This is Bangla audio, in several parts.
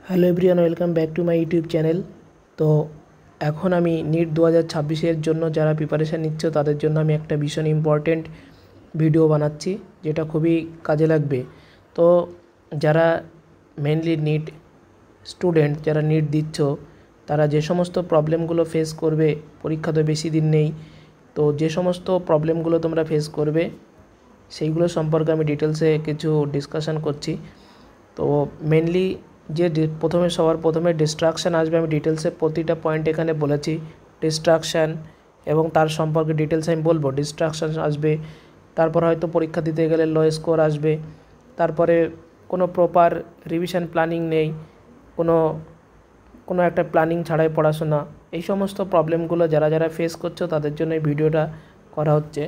Hello everyone, welcome back to my YouTube channel. তো এখন আমি নিট 2026-এর জন্য যারা প্রিপারেশান নিচ্ছ তাদের জন্য আমি একটা ভীষণ ইম্পর্টেন্ট ভিডিও বানাচ্ছি, যেটা খুবই কাজে লাগবে। তো যারা মেনলি নিট স্টুডেন্ট, যারা নিট দিচ্ছ, তারা যে সমস্ত প্রবলেমগুলো ফেস করবে, পরীক্ষা তো বেশি দিন নেই, তো যে সমস্ত প্রবলেমগুলো তোমরা ফেস করবে সেইগুলো সম্পর্কে আমি ডিটেলসে কিছু ডিসকাশান করছি। তো মেনলি যে সবার প্রথমে ডিস্ট্রাকশান আসবে, আমি ডিটেলসে প্রতিটা পয়েন্ট এখানে বলেছি ডিস্ট্রাকশান, এবং তার সম্পর্কে ডিটেলস আমি বলবো। ডিস্ট্রাকশান আসবে, তারপর হয়তো পরীক্ষা দিতে গেলে লো স্কোর আসবে, তারপরে কোনো প্রপার রিভিশন প্ল্যানিং নেই, কোনো একটা প্ল্যানিং ছাড়াই পড়াশোনা, এই সমস্ত প্রবলেমগুলো যারা ফেস করছো তাদের জন্য এই ভিডিওটা করা হচ্ছে।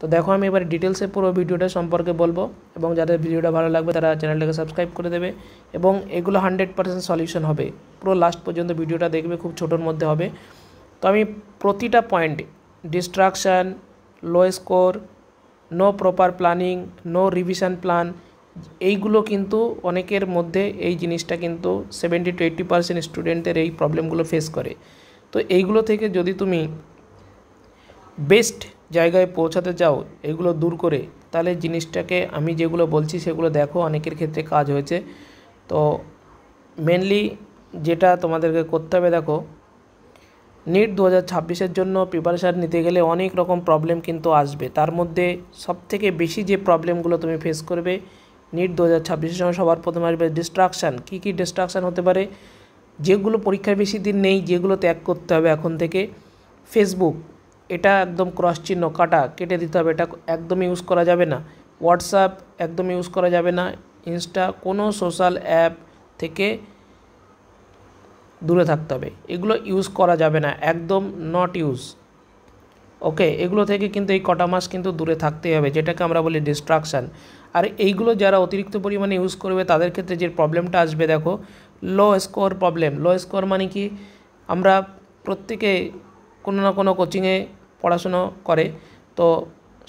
তো দেখো, আমি এবার ডিটেলসে পুরো ভিডিওটা সম্পর্কে বলবো, এবং যাদের ভিডিওটা ভালো লাগবে তারা চ্যানেলটাকে সাবস্ক্রাইব করে দেবে, এবং এগুলো 100% সলিউশন হবে। পুরো লাস্ট পর্যন্ত ভিডিওটা দেখবে, খুব ছোটোর মধ্যে হবে। তো আমি প্রতিটা point, distraction, low score, no proper planning, no revision plan, এইগুলো কিন্তু অনেকের মধ্যে এই জিনিসটা কিন্তু 70 to 80% স্টুডেন্টদের এই প্রবলেমগুলো ফেস করে। তো এইগুলো থেকে যদি তুমি বেস্ট জায়গায় পৌঁছাতে চাও এগুলো দূর করে, তাহলে জিনিসটাকে আমি যেগুলো বলছি সেগুলো দেখো, অনেকের ক্ষেত্রে কাজ হয়েছে। তো মেনলি যেটা তোমাদেরকে করতে হবে, দেখো, নিট 2026-এর জন্য প্রিপারেশান নিতে গেলে অনেক রকম প্রবলেম কিন্তু আসবে। তার মধ্যে সবথেকে বেশি যে প্রবলেমগুলো তুমি ফেস করবে নিট 2026-এর সময়, সবার প্রথমে আসবে ডিস্ট্রাকশান। কী ডিস্ট্রাকশান হতে পারে, যেগুলো পরীক্ষার বেশি দিন নেই, যেগুলো ত্যাগ করতে হবে এখন থেকে? ফেসবুক, এটা একদম ক্রস চিহ্ন কেটে দিতে হবে, এটা একদম ইউজ করা যাবে না। হোয়াটসঅ্যাপ একদম ইউজ করা যাবে না। ইনস্টা, কোনো সোশ্যাল অ্যাপ থেকে দূরে থাকতে হবে, এগুলো ইউজ করা যাবে না, একদম নট ইউজ। ওকে, এগুলো থেকে কিন্তু এই কটা মাস কিন্তু দূরে থাকতেই হবে, যেটাকে আমরা বলি ডিস্ট্রাকশান। আর এইগুলো যারা অতিরিক্ত পরিমাণে ইউজ করবে তাদের ক্ষেত্রে যে প্রবলেমটা আসবে, দেখো, লো স্কোর প্রবলেম। লো স্কোর মানে কি, আমরা প্রত্যেকে কোনো না কোনো কোচিংয়ে পড়াশুনো করে, তো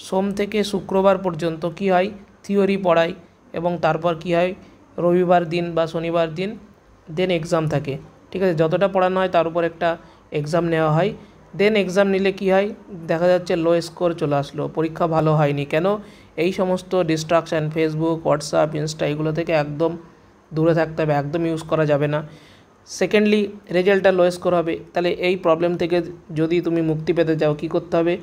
সোম থেকে শুক্রবার পর্যন্ত কি হয়, থিওরি পড়ায়, এবং তারপর কি হয়, রবিবার দিন বা শনিবার দিন দেন এক্সাম থাকে। ঠিক আছে, যতটা পড়ানো হয় তার উপর একটা এক্সাম নেওয়া হয়। দেন এক্সাম নিলে কি হয়, দেখা যাচ্ছে লো স্কোর চলে আসলো, পরীক্ষা ভালো হয়নি। কেন? এই সমস্ত ডিস্ট্রাকশান, ফেসবুক, হোয়াটসঅ্যাপ, ইনস্টা, এগুলো থেকে একদম দূরে থাকতে হবে, একদম ইউজ করা যাবে না। সেকেন্ডলি, রেজাল্টটা লো স্কোর হবে। তাহলে এই প্রবলেম থেকে যদি তুমি মুক্তি পেতে চাও, কী করতে হবে?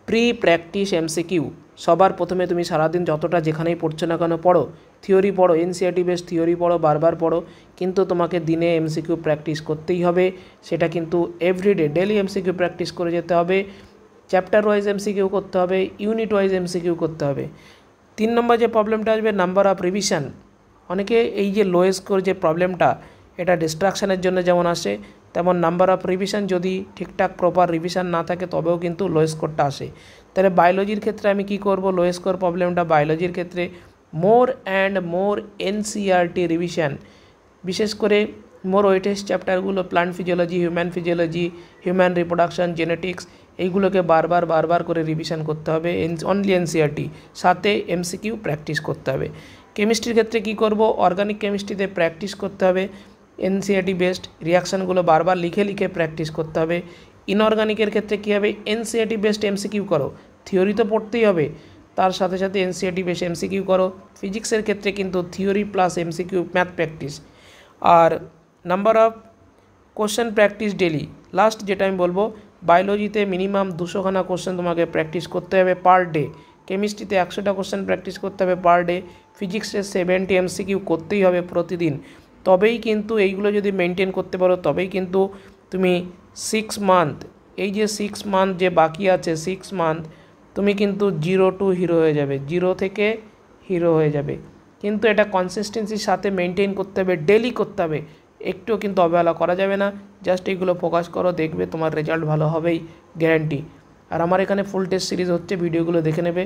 Pre practice MCQ. সবার প্রথমে তুমি সারাদিন যতটা যেখানেই পড়ছো না কেন পড়ো, থিওরি পড়ো, এনসিইআরটি বেস থিওরি পড়ো, বারবার পড়ো, কিন্তু তোমাকে দিনে এমসিকিউ প্র্যাকটিস করতেই হবে। সেটা কিন্তু এভরিডে ডেলি এমসিকিউ প্র্যাকটিস করে যেতে হবে। চ্যাপ্টার ওয়াইজ এমসিকিউ করতে হবে, ইউনিট ওয়াইজ এমসিকিউ করতে হবে। 3 নম্বর যে প্রবলেমটা আসবে, নাম্বার অফ রিভিশন। অনেকে এই যে লো স্কোর যে প্রবলেমটা, এটা ডিস্ট্রাকশানের জন্য যেমন আসে, তেমন নাম্বার অফ রিভিশন যদি ঠিকঠাক প্রপার রিভিশন না থাকে তবেও কিন্তু লো স্কোরটা আসে। তাহলে বায়োলজির ক্ষেত্রে আমি কি করব? লো স্কোর প্রবলেমটা বায়োলজির ক্ষেত্রে more and more NCERT revision, বিশেষ করে মোর ওয়েটেস্ট চ্যাপ্টারগুলো, plant physiology, human reproduction, genetics, এইগুলোকে বারবার করে রিভিশন করতে হবে, অনলি এনসিইআরটি, সাথে এমসিকিউ প্র্যাকটিস করতে হবে। কেমিস্ট্রির ক্ষেত্রে কি করব? অর্গানিক কেমিস্ট্রিতে প্র্যাকটিস করতে হবে, এনসিইআরটি বেসড রিয়াকশানগুলো বারবার লিখে প্র্যাকটিস করতে হবে। ইনঅর্গানিকের ক্ষেত্রে কী হবে? এনসিইআরটি বেসড এমসিকিউ করো, থিওরি তো পড়তেই হবে, তার সাথে সাথে এনসিইআরটি বেসড এমসিকিউ করো। ফিজিক্সের ক্ষেত্রে কিন্তু theory plus MCQ, math practice. আর number of question practice daily. Last যেটা আমি বলবো, বায়োলজিতে মিনিমাম 200খানা কোশ্চেন তোমাকে প্র্যাকটিস করতে হবে পার ডে। কেমিস্ট্রিতে 100টা কোশ্চেন প্র্যাকটিস করতে হবে পার ডে। ফিজিক্সে 70 এমসিকিউ করতেই হবে প্রতিদিন। তবেই কিন্তু এইগুলো যদি মেনটেন করতে পারো, তবেই কিন্তু তুমি 6 মান্থ, এই যে 6 মান্থ যে বাকি আছে, 6 মান্থ তুমি কিন্তু 0 to হিরো হয়ে যাবে, 0 থেকে হিরো হয়ে যাবে। কিন্তু এটা কনসিস্টেন্সির সাথে মেনটেন করতে হবে, ডেলি করতে হবে, একটুও কিন্তু অবহেলা করা যাবে না। জাস্ট এইগুলো ফোকাস করো, দেখবে তোমার রেজাল্ট ভালো হবেই, গ্যারান্টি। আর আমার এখানে ফুল টেস্ট সিরিজ হচ্ছে, ভিডিওগুলো দেখে নেবে।